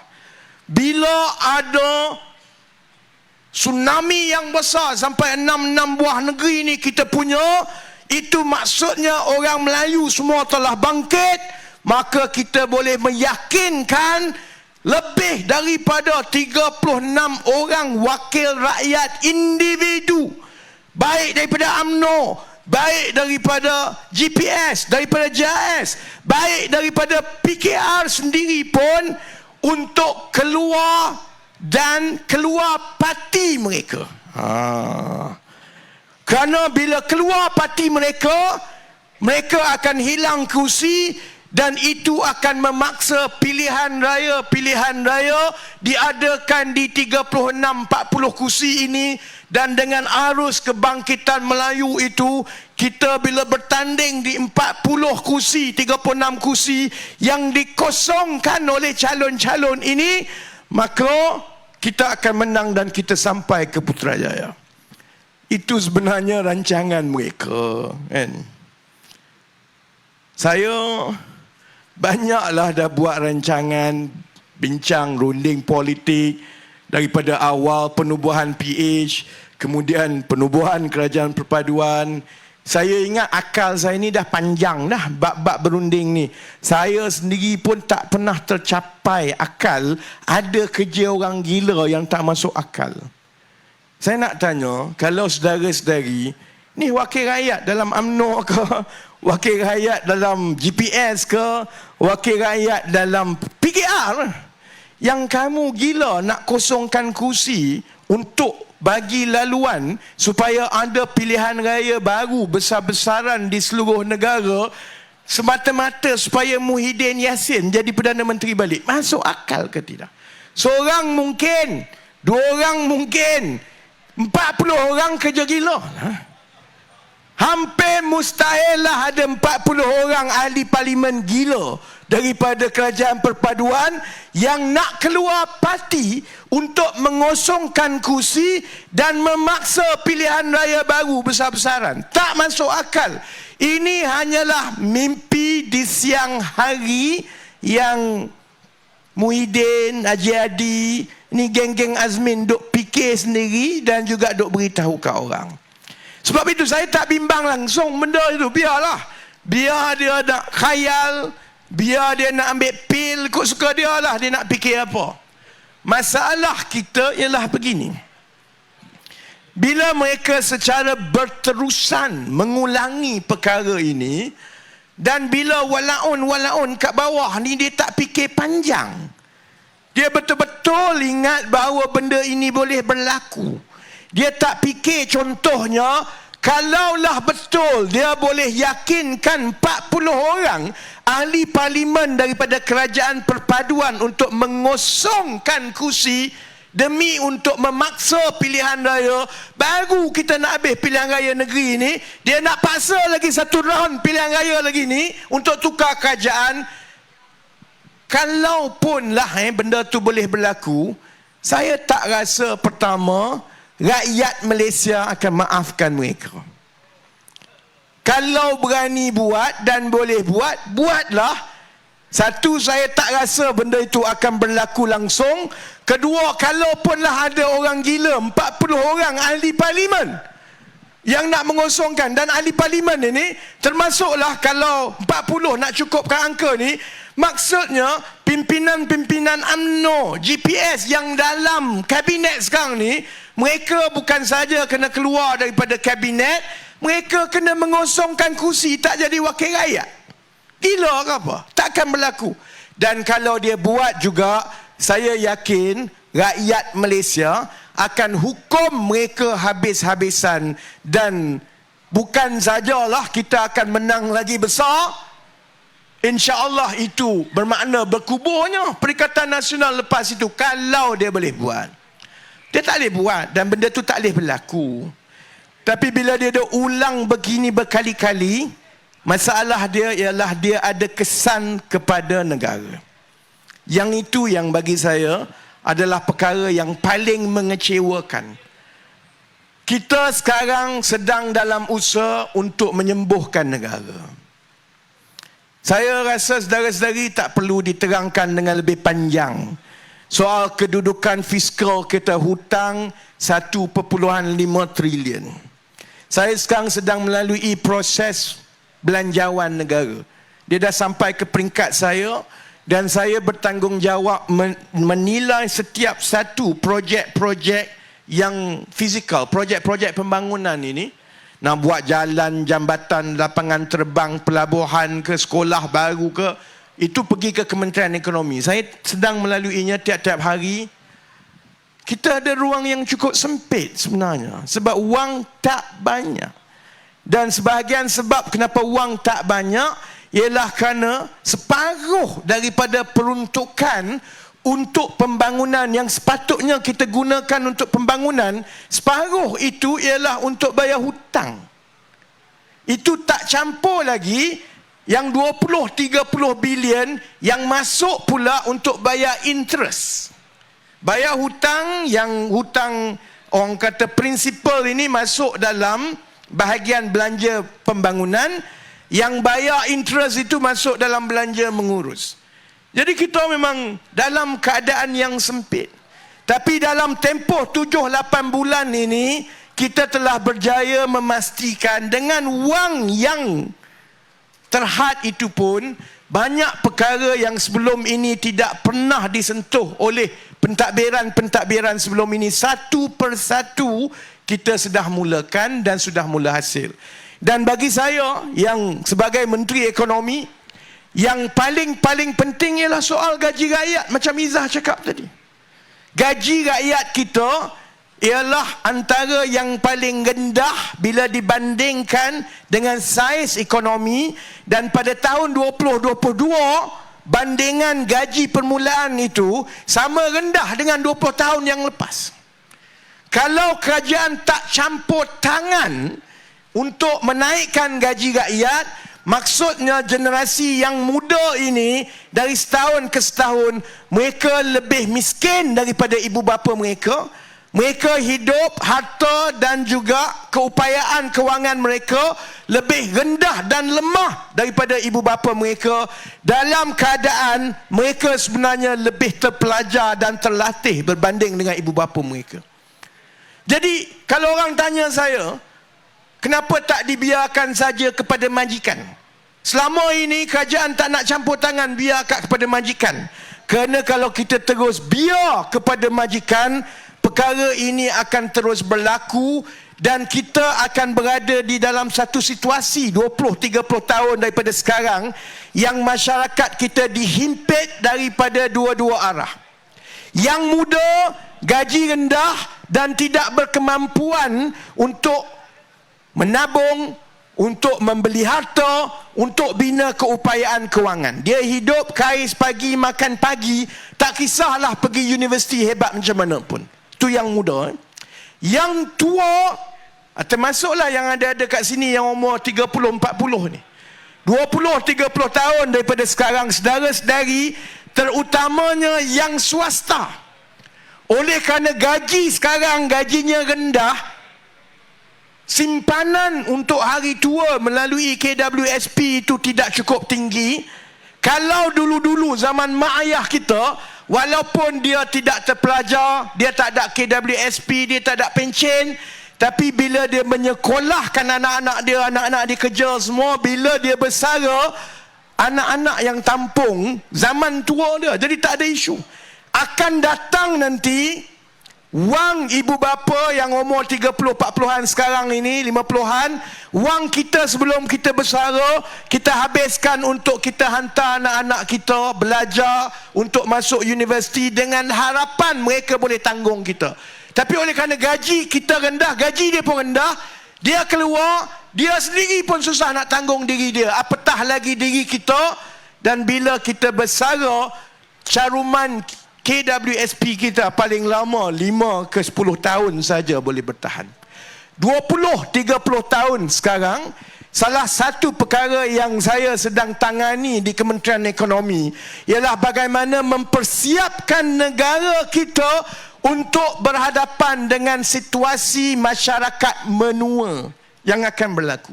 Bila ada tsunami yang besar sampai 6 buah negeri ini kita punya, itu maksudnya orang Melayu semua telah bangkit, maka kita boleh meyakinkan lebih daripada 36 orang wakil rakyat individu, baik daripada UMNO, baik daripada GPS, daripada JAS, baik daripada PKR sendiri pun, untuk keluar dan keluar parti mereka. Kerana bila keluar parti mereka, mereka akan hilang kursi. Dan itu akan memaksa pilihan raya diadakan di 36-40 kursi ini. Dan dengan arus kebangkitan Melayu itu, kita bila bertanding di 40 kursi, 36 kursi yang dikosongkan oleh calon-calon ini, maka kita akan menang dan kita sampai ke Putrajaya. Itu sebenarnya rancangan mereka, kan? Saya banyaklah dah buat rancangan, bincang, runding politik daripada awal penubuhan PH, kemudian penubuhan kerajaan perpaduan. Saya ingat akal saya ni dah panjang dah bab-bab berunding ni. Saya sendiri pun tak pernah tercapai akal ada kerja orang gila yang tak masuk akal. Saya nak tanya, kalau saudara-saudari ni wakil rakyat dalam UMNO ke, wakil rakyat dalam GPS ke, wakil rakyat dalam PKR, yang kamu gila nak kosongkan kursi untuk bagi laluan supaya ada pilihan raya baru besar-besaran di seluruh negara semata-mata supaya Muhyiddin Yassin jadi Perdana Menteri balik. Masuk akal ke tidak? Seorang mungkin, 2 orang mungkin, 40 orang kerja gila. Hampir mustahil lah ada 40 orang ahli parlimen gila daripada kerajaan perpaduan yang nak keluar parti untuk mengosongkan kursi dan memaksa pilihan raya baru besar-besaran. Tak masuk akal. Ini hanyalah mimpi di siang hari yang Muhyiddin, Haji Adi, ni geng-geng Azmin duk fikir sendiri dan juga duk beritahu ke orang. Sebab itu saya tak bimbang langsung benda itu. Biarlah. Biar dia nak khayal, biar dia nak ambil pil, ikut suka dia lah dia nak fikir apa. Masalah kita ialah begini. Bila mereka secara berterusan mengulangi perkara ini, dan bila walaun kat bawah ni dia tak fikir panjang. Dia betul-betul ingat bahawa benda ini boleh berlaku. Dia tak fikir contohnya, kalaulah betul dia boleh yakinkan 40 orang ahli parlimen daripada kerajaan perpaduan untuk mengosongkan kursi demi untuk memaksa pilihan raya, baru kita nak habis pilihan raya negeri ini, dia nak paksa lagi 1 round pilihan raya lagi ni untuk tukar kerajaan. Kalaupunlah benda tu boleh berlaku, saya tak rasa pertama rakyat Malaysia akan maafkan mereka. Kalau berani buat dan boleh buat, buatlah. Satu, saya tak rasa benda itu akan berlaku langsung. Kedua, kalaupunlah ada orang gila, 40 orang ahli parlimen yang nak mengosongkan, dan ahli parlimen ini termasuklah kalau 40 nak cukupkan angka ni, maksudnya pimpinan-pimpinan UMNO, GPS yang dalam kabinet sekarang ni, mereka bukan saja kena keluar daripada kabinet, mereka kena mengosongkan kursi tak jadi wakil rakyat. Gila ke apa? Takkan berlaku. Dan kalau dia buat juga, saya yakin rakyat Malaysia akan hukum mereka habis-habisan. Dan bukan sajalah kita akan menang lagi besar, insya-Allah itu bermakna berkuburnya Perikatan Nasional lepas itu, kalau dia boleh buat. Dia tak boleh buat dan benda tu tak boleh berlaku. Tapi bila dia dah ulang begini berkali-kali, masalah dia ialah dia ada kesan kepada negara. Yang itu yang bagi saya adalah perkara yang paling mengecewakan. Kita sekarang sedang dalam usaha untuk menyembuhkan negara. Saya rasa saudara-saudari tak perlu diterangkan dengan lebih panjang soal kedudukan fiskal kita, hutang 1.5 trilion. Saya sekarang sedang melalui proses belanjawan negara. Dia dah sampai ke peringkat saya dan saya bertanggungjawab menilai setiap satu projek-projek yang fizikal, projek-projek pembangunan ini. Nak buat jalan, jambatan, lapangan terbang, pelabuhan ke, sekolah baru ke, itu pergi ke Kementerian Ekonomi. Saya sedang melaluinya tiap-tiap hari. Kita ada ruang yang cukup sempit sebenarnya, sebab wang tak banyak. Dan sebahagian sebab kenapa wang tak banyak ialah kerana separuh daripada peruntukan untuk pembangunan yang sepatutnya kita gunakan untuk pembangunan, separuh itu ialah untuk bayar hutang. Itu tak campur lagi yang 20-30 bilion yang masuk pula untuk bayar interest. Bayar hutang, yang hutang orang kata prinsipal ini masuk dalam bahagian belanja pembangunan, yang bayar interest itu masuk dalam belanja mengurus. Jadi kita memang dalam keadaan yang sempit. Tapi dalam tempoh 7-8 bulan ini, kita telah berjaya memastikan dengan wang yang terhad itu pun, banyak perkara yang sebelum ini tidak pernah disentuh oleh pentadbiran-pentadbiran sebelum ini, satu persatu kita sudah mulakan dan sudah mula hasil. Dan bagi saya yang sebagai Menteri Ekonomi, yang paling penting ialah soal gaji rakyat. Macam Izzah cakap tadi, gaji rakyat kita ialah antara yang paling rendah bila dibandingkan dengan saiz ekonomi. Dan pada tahun 2022, bandingan gaji permulaan itu sama rendah dengan 20 tahun yang lepas. Kalau kerajaan tak campur tangan untuk menaikkan gaji rakyat, maksudnya generasi yang muda ini dari setahun ke setahun mereka lebih miskin daripada ibu bapa mereka. Mereka hidup, harta dan juga keupayaan kewangan mereka lebih rendah dan lemah daripada ibu bapa mereka, dalam keadaan mereka sebenarnya lebih terpelajar dan terlatih berbanding dengan ibu bapa mereka. Jadi kalau orang tanya saya, kenapa tak dibiarkan saja kepada majikan? Selama ini kerajaan tak nak campur tangan, biar kepada majikan. Kerana kalau kita terus biar kepada majikan, perkara ini akan terus berlaku dan kita akan berada di dalam satu situasi 20-30 tahun daripada sekarang yang masyarakat kita dihimpit daripada dua-dua arah. Yang muda gaji rendah dan tidak berkemampuan untuk menabung, untuk membeli harta, untuk bina keupayaan kewangan. Dia hidup kais pagi, makan pagi, tak kisahlah pergi universiti hebat macam mana pun. Itu yang muda. Yang tua, termasuklah yang ada kat sini yang umur 30-40 ni, 20-30 tahun daripada sekarang, saudara-saudari, terutamanya yang swasta, oleh kerana gaji sekarang gajinya rendah, simpanan untuk hari tua melalui KWSP itu tidak cukup tinggi. Kalau dulu-dulu zaman mak ayah kita, walaupun dia tidak terpelajar, dia tak ada KWSP, dia tak ada pencen, tapi bila dia menyekolahkan anak-anak dia kerja semua, bila dia bersara, anak-anak yang tampung zaman tua dia, jadi tak ada isu. Akan datang nanti wang ibu bapa yang umur 30-40an sekarang ini, 50an, wang kita sebelum kita bersara, kita habiskan untuk kita hantar anak-anak kita belajar untuk masuk universiti dengan harapan mereka boleh tanggung kita. Tapi oleh kerana gaji kita rendah, gaji dia pun rendah, dia keluar, dia sendiri pun susah nak tanggung diri dia, apatah lagi diri kita. Dan bila kita bersara, caruman KWSP kita paling lama 5 ke 10 tahun saja boleh bertahan. 20-30 tahun sekarang, salah satu perkara yang saya sedang tangani di Kementerian Ekonomi ialah bagaimana mempersiapkan negara kita untuk berhadapan dengan situasi masyarakat menua yang akan berlaku.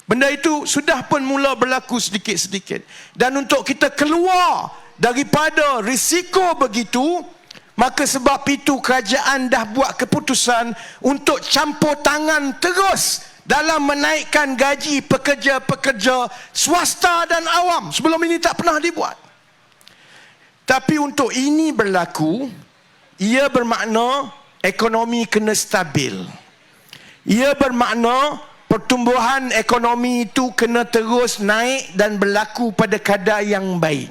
Benda itu sudah pun mula berlaku sedikit-sedikit. Dan untuk kita keluar daripada risiko begitu, maka sebab itu kerajaan dah buat keputusan untuk campur tangan terus dalam menaikkan gaji pekerja-pekerja swasta dan awam. Sebelum ini tak pernah dibuat. Tapi untuk ini berlaku, ia bermakna ekonomi kena stabil. Ia bermakna pertumbuhan ekonomi itu kena terus naik dan berlaku pada kadar yang baik.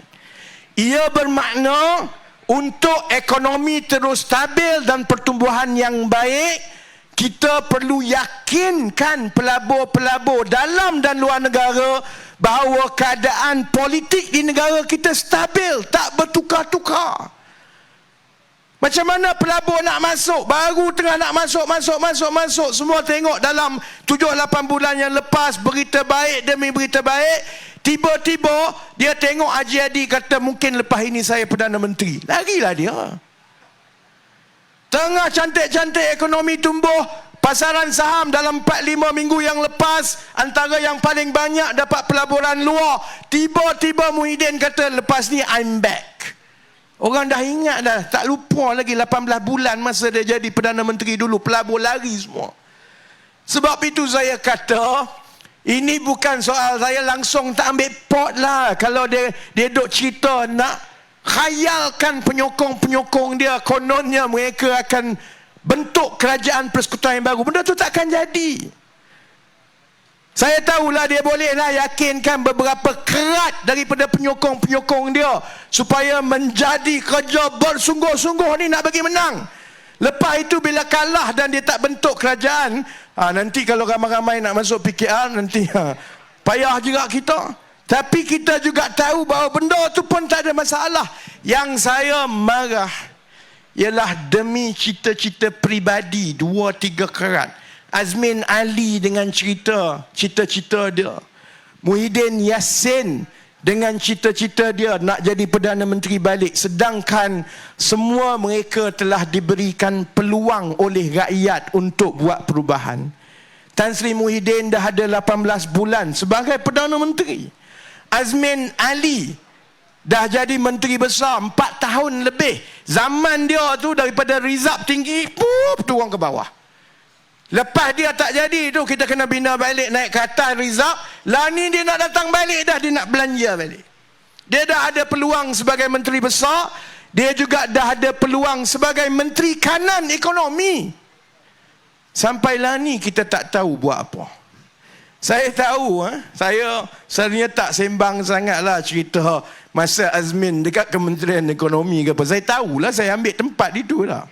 Ia bermakna untuk ekonomi terus stabil dan pertumbuhan yang baik, kita perlu yakinkan pelabur-pelabur dalam dan luar negara bahawa keadaan politik di negara kita stabil, tak bertukar-tukar. Macam mana pelabur nak masuk, baru tengah nak masuk, semua tengok dalam 7-8 bulan yang lepas berita baik demi berita baik, tiba-tiba dia tengok Haji Hadi kata mungkin lepas ini saya Perdana Menteri. Larilah dia. Tengah cantik-cantik ekonomi tumbuh, pasaran saham dalam 4-5 minggu yang lepas antara yang paling banyak dapat pelaburan luar. Tiba-tiba Muhyiddin kata lepas ni I'm back. Orang dah ingat dah, tak lupa lagi 18 bulan masa dia jadi Perdana Menteri dulu, pelabur lari semua. Sebab itu saya kata, ini bukan soal saya langsung tak ambil pot lah. Kalau dia duk cerita nak khayalkan penyokong-penyokong dia, kononnya mereka akan bentuk kerajaan persekutuan yang baru. Benda tu takkan jadi. Saya tahulah dia bolehlah yakinkan beberapa kerat daripada penyokong-penyokong dia supaya menjadi kerja bersungguh-sungguh ni nak bagi menang. Lepas itu bila kalah dan dia tak bentuk kerajaan, nanti kalau ramai-ramai nak masuk PKR, nanti payah juga kita. Tapi kita juga tahu bahawa benda tu pun tak ada masalah. Yang saya marah ialah demi cita-cita peribadi 2-3 kerat. Azmin Ali dengan cita-cita dia, Muhyiddin Yassin dengan cita-cita dia nak jadi Perdana Menteri balik, sedangkan semua mereka telah diberikan peluang oleh rakyat untuk buat perubahan. Tan Sri Muhyiddin dah ada 18 bulan sebagai Perdana Menteri. Azmin Ali dah jadi Menteri Besar 4 tahun lebih. Zaman dia tu daripada rizab tinggi, turun ke bawah. Lepas dia tak jadi tu, kita kena bina balik, naik ke atas rizab. Lah ni dia nak datang balik dah, dia nak belanja balik. Dia dah ada peluang sebagai Menteri Besar, dia juga dah ada peluang sebagai Menteri Kanan Ekonomi. Sampailah ni kita tak tahu buat apa. Saya tahu, saya sebenarnya tak sembang sangatlah cerita masa Azmin dekat Kementerian Ekonomi ke apa. Saya tahulah, saya ambil tempat itu lah.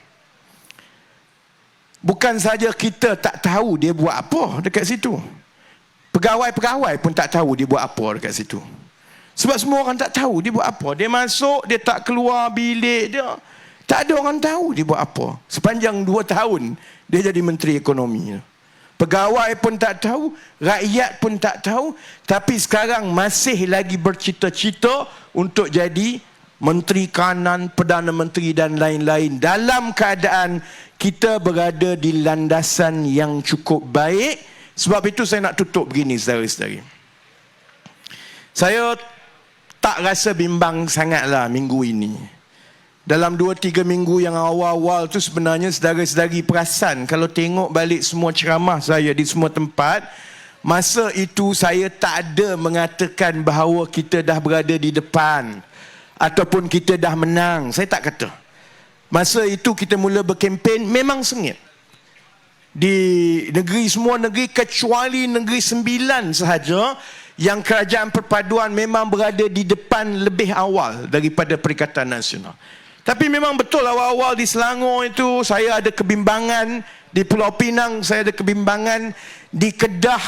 Bukan saja kita tak tahu dia buat apa dekat situ, pegawai-pegawai pun tak tahu dia buat apa dekat situ. Sebab semua orang tak tahu dia buat apa. Dia masuk, dia tak keluar bilik dia, tak ada orang tahu dia buat apa. Sepanjang 2 tahun dia jadi Menteri Ekonomi. Pegawai pun tak tahu, rakyat pun tak tahu. Tapi sekarang masih lagi bercita-cita untuk jadi Menteri Kanan, Perdana Menteri dan lain-lain, dalam keadaan kita berada di landasan yang cukup baik. Sebab itu saya nak tutup begini, saudara-saudari. Saya tak rasa bimbang sangatlah minggu ini. Dalam 2-3 minggu yang awal-awal tu sebenarnya saudara-saudari perasan, kalau tengok balik semua ceramah saya di semua tempat, masa itu saya tak ada mengatakan bahawa kita dah berada di depan ataupun kita dah menang. Saya tak kata. Masa itu kita mula berkempen, memang sengit. Di negeri, semua negeri kecuali negeri 9 sahaja yang kerajaan perpaduan memang berada di depan lebih awal daripada Perikatan Nasional. Tapi memang betul awal-awal di Selangor itu saya ada kebimbangan, di Pulau Pinang saya ada kebimbangan, di Kedah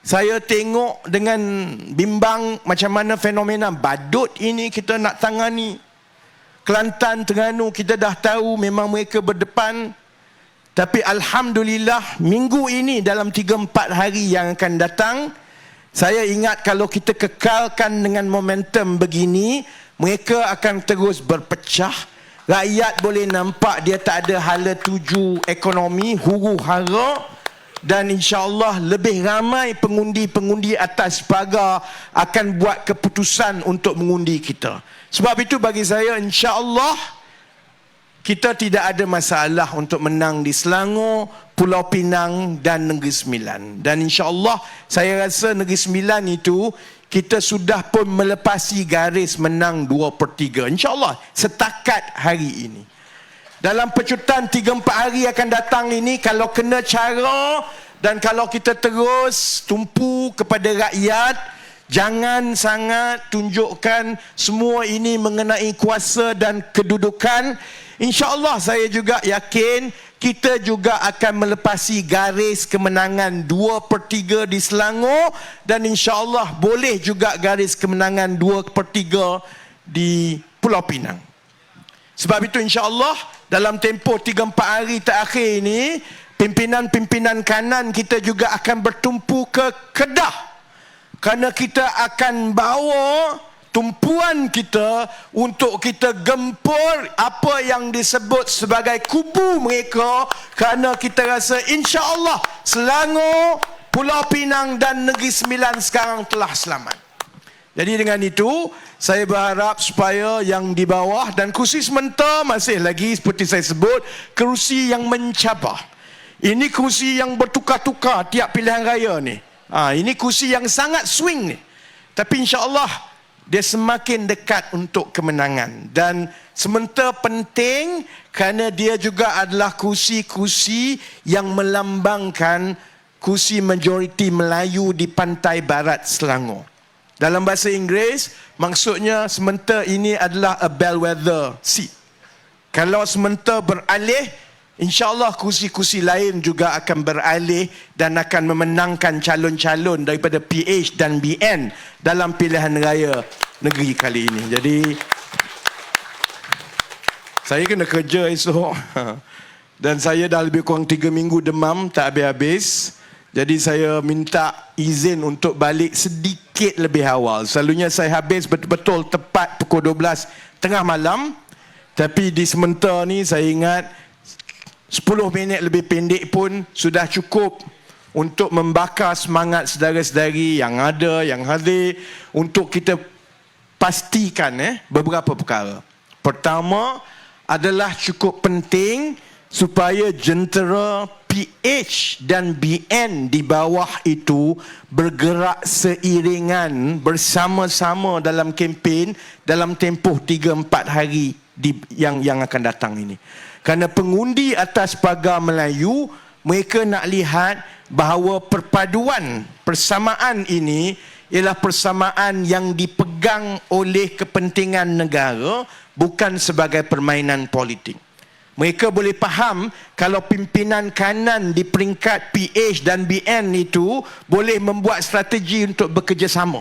saya tengok dengan bimbang macam mana fenomena badut ini kita nak tangani. Kelantan, Terengganu kita dah tahu memang mereka berdepan. Tapi Alhamdulillah minggu ini dalam 3-4 hari yang akan datang, saya ingat kalau kita kekalkan dengan momentum begini, mereka akan terus berpecah. Rakyat boleh nampak dia tak ada hala tuju ekonomi, huru-hara. Dan insya-Allah lebih ramai pengundi-pengundi atas pagar akan buat keputusan untuk mengundi kita. Sebab itu bagi saya insya-Allah kita tidak ada masalah untuk menang di Selangor, Pulau Pinang dan Negeri Sembilan. Dan insya-Allah saya rasa Negeri Sembilan itu kita sudah pun melepasi garis menang 2/3. InsyaAllah setakat hari ini. Dalam pecutan 3-4 hari akan datang ini, kalau kena cara dan kalau kita terus tumpu kepada rakyat, jangan sangat tunjukkan semua ini mengenai kuasa dan kedudukan. InsyaAllah saya juga yakin kita juga akan melepasi garis kemenangan 2/3 di Selangor, dan insyaAllah boleh juga garis kemenangan 2/3 di Pulau Pinang. Sebab itu insya-Allah dalam tempoh 3-4 hari terakhir ini, pimpinan-pimpinan kanan kita juga akan bertumpu ke Kedah. Kerana kita akan bawa tumpuan kita untuk kita gempur apa yang disebut sebagai kubu mereka, kerana kita rasa insya-Allah Selangor, Pulau Pinang dan Negeri Sembilan sekarang telah selamat. Jadi dengan itu, saya berharap supaya yang di bawah dan kursi sementara masih lagi seperti saya sebut, kerusi yang mencabar. Ini kursi yang bertukar-tukar tiap pilihan raya ni. Ini kursi yang sangat swing ni. Tapi insya-Allah dia semakin dekat untuk kemenangan. Dan sementara penting kerana dia juga adalah kursi-kursi yang melambangkan kursi majoriti Melayu di pantai barat Selangor. Dalam bahasa Inggeris, maksudnya sementara ini adalah a bellwether seat. Kalau sementara beralih, insya-Allah kursi-kursi lain juga akan beralih dan akan memenangkan calon-calon daripada PH dan BN dalam pilihan raya negeri kali ini. Jadi saya kena kerja esok. Dan saya dah lebih kurang 3 minggu demam tak habis-habis. Jadi saya minta izin untuk balik sedikit lebih awal. Selalunya saya habis betul-betul tepat pukul 12 tengah malam. Tapi di sementara ni saya ingat 10 minit lebih pendek pun sudah cukup untuk membakar semangat saudara-saudari yang ada, yang hadir, untuk kita pastikan beberapa perkara. Pertama adalah cukup penting supaya jentera PH dan BN di bawah itu bergerak seiringan bersama-sama dalam kempen dalam tempoh 3-4 hari yang akan datang ini. Kerana pengundi atas pagar Melayu, mereka nak lihat bahawa perpaduan, persamaan ini ialah persamaan yang dipegang oleh kepentingan negara, bukan sebagai permainan politik. Mereka boleh faham kalau pimpinan kanan di peringkat PH dan BN itu boleh membuat strategi untuk bekerjasama.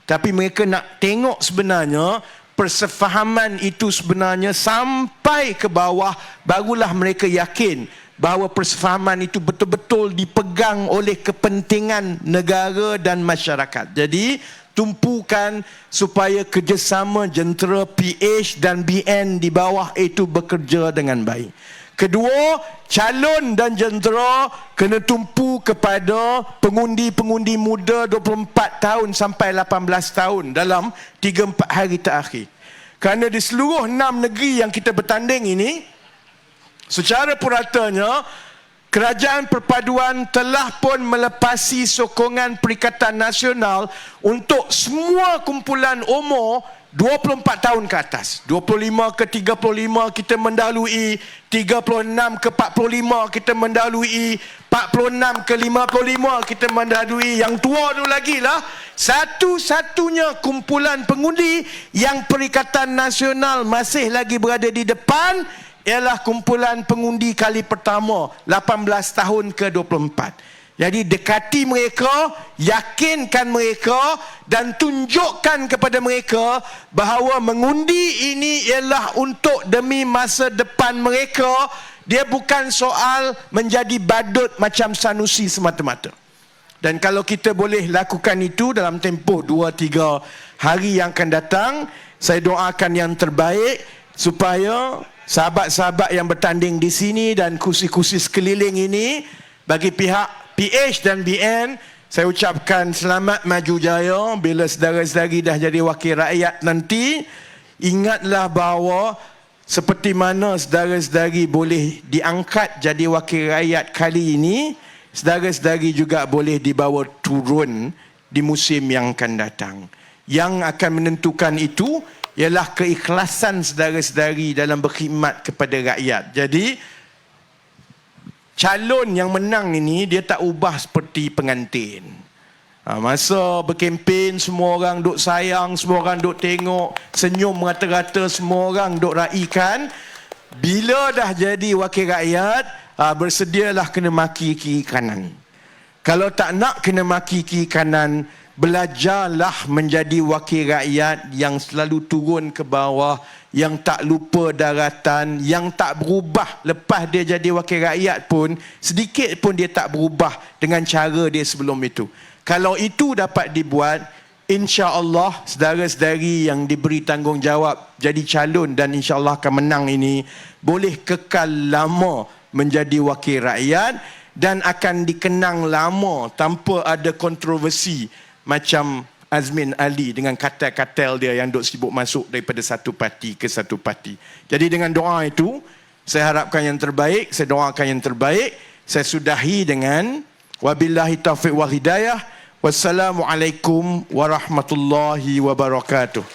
Tapi mereka nak tengok sebenarnya persefahaman itu sebenarnya sampai ke bawah, barulah mereka yakin bahawa persefahaman itu betul-betul dipegang oleh kepentingan negara dan masyarakat. Jadi tumpukan supaya kerjasama jentera PH dan BN di bawah itu bekerja dengan baik. Kedua, calon dan jentera kena tumpu kepada pengundi-pengundi muda 24 tahun sampai 18 tahun dalam 3-4 hari terakhir. Kerana di seluruh 6 negeri yang kita bertanding ini, secara puratanya, Kerajaan Perpaduan telah pun melepasi sokongan Perikatan Nasional untuk semua kumpulan umur 24 tahun ke atas. 25 ke 35 kita mendahului, 36 ke 45 kita mendahului, 46 ke 55 kita mendahului. Yang tua tu lagi lah, satu-satunya kumpulan pengundi yang Perikatan Nasional masih lagi berada di depan ialah kumpulan pengundi kali pertama 18 tahun ke 24. Jadi dekati mereka, yakinkan mereka dan tunjukkan kepada mereka bahawa mengundi ini ialah untuk demi masa depan mereka. Dia bukan soal menjadi badut macam Sanusi semata-mata. Dan kalau kita boleh lakukan itu dalam tempoh 2-3 hari yang akan datang, saya doakan yang terbaik supaya sahabat-sahabat yang bertanding di sini dan kursi-kursi sekeliling ini, bagi pihak PH dan BN, saya ucapkan selamat maju jaya. Bila saudara-saudari dah jadi wakil rakyat nanti, ingatlah bahawa seperti mana saudara-saudari boleh diangkat jadi wakil rakyat kali ini, saudara-saudari juga boleh dibawa turun di musim yang akan datang. Yang akan menentukan itu ialah keikhlasan saudara-saudari dalam berkhidmat kepada rakyat. Jadi calon yang menang ini dia tak ubah seperti pengantin. Masa berkempen semua orang duk sayang, semua orang duk tengok, senyum rata-rata, semua orang duk raikan. Bila dah jadi wakil rakyat, bersedialah kena maki kiri kanan. Kalau tak nak kena maki kiri kanan, belajarlah menjadi wakil rakyat yang selalu turun ke bawah, yang tak lupa daratan, yang tak berubah lepas dia jadi wakil rakyat pun, sedikit pun dia tak berubah dengan cara dia sebelum itu. Kalau itu dapat dibuat, insya-Allah saudara-saudari yang diberi tanggungjawab jadi calon dan insya-Allah akan menang ini boleh kekal lama menjadi wakil rakyat dan akan dikenang lama tanpa ada kontroversi macam Azmin Ali dengan katil-katil dia yang duk sibuk masuk daripada satu parti ke satu parti. Jadi dengan doa itu, saya harapkan yang terbaik, saya doakan yang terbaik. Saya sudahi dengan wabillahi taufiq wal hidayah. Wassalamualaikum warahmatullahi wabarakatuh.